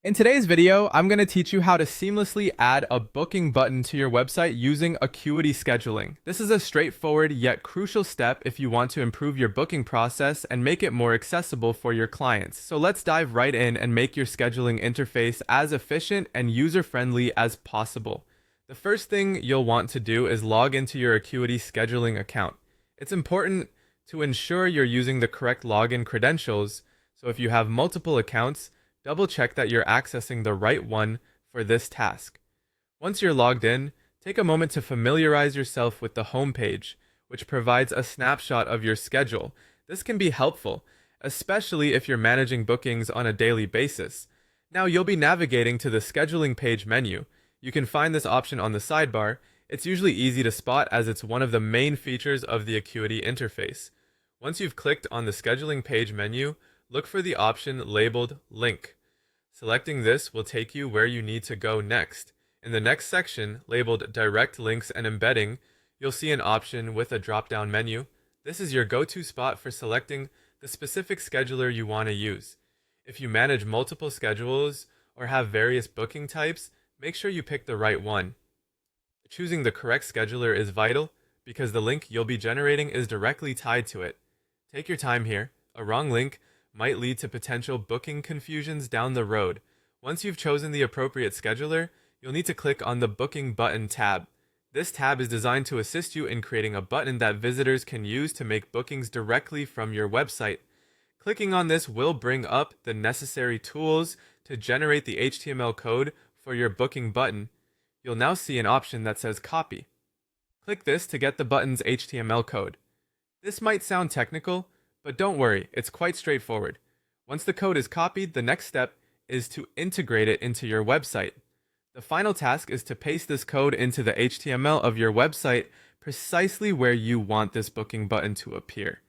In today's video, I'm going to teach you how to seamlessly add a booking button to your website using Acuity Scheduling. This is a straightforward yet crucial step if you want to improve your booking process and make it more accessible for your clients. So let's dive right in and make your scheduling interface as efficient and user-friendly as possible. The first thing you'll want to do is log into your Acuity Scheduling account. It's important to ensure you're using the correct login credentials, so if you have multiple accounts, double check that you're accessing the right one for this task. Once you're logged in, take a moment to familiarize yourself with the home page, which provides a snapshot of your schedule. This can be helpful, especially if you're managing bookings on a daily basis. Now you'll be navigating to the scheduling page menu. You can find this option on the sidebar. It's usually easy to spot as it's one of the main features of the Acuity interface. Once you've clicked on the scheduling page menu, look for the option labeled Link. Selecting this will take you where you need to go next. In the next section, labeled Direct Links and Embedding, you'll see an option with a drop-down menu. This is your go-to spot for selecting the specific scheduler you want to use. If you manage multiple schedules or have various booking types, make sure you pick the right one. Choosing the correct scheduler is vital because the link you'll be generating is directly tied to it. Take your time here. A wrong link might lead to potential booking confusions down the road. Once you've chosen the appropriate scheduler, you'll need to click on the Booking Button tab. This tab is designed to assist you in creating a button that visitors can use to make bookings directly from your website. Clicking on this will bring up the necessary tools to generate the HTML code for your booking button. You'll now see an option that says Copy. Click this to get the button's HTML code. This might sound technical, but don't worry, it's quite straightforward. Once the code is copied, the next step is to integrate it into your website. The final task is to paste this code into the HTML of your website precisely where you want this booking button to appear.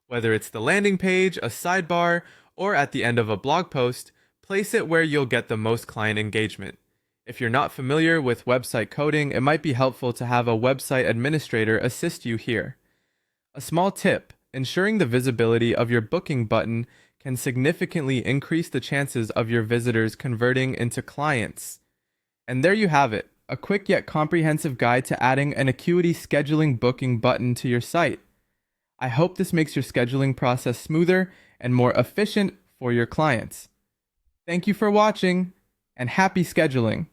Whether it's the landing page, a sidebar, or at the end of a blog post, place it where you'll get the most client engagement. If you're not familiar with website coding, it might be helpful to have a website administrator assist you here. A small tip: ensuring the visibility of your booking button can significantly increase the chances of your visitors converting into clients. And there you have it, a quick yet comprehensive guide to adding an Acuity Scheduling booking button to your site. I hope this makes your scheduling process smoother and more efficient for your clients. Thank you for watching, and happy scheduling!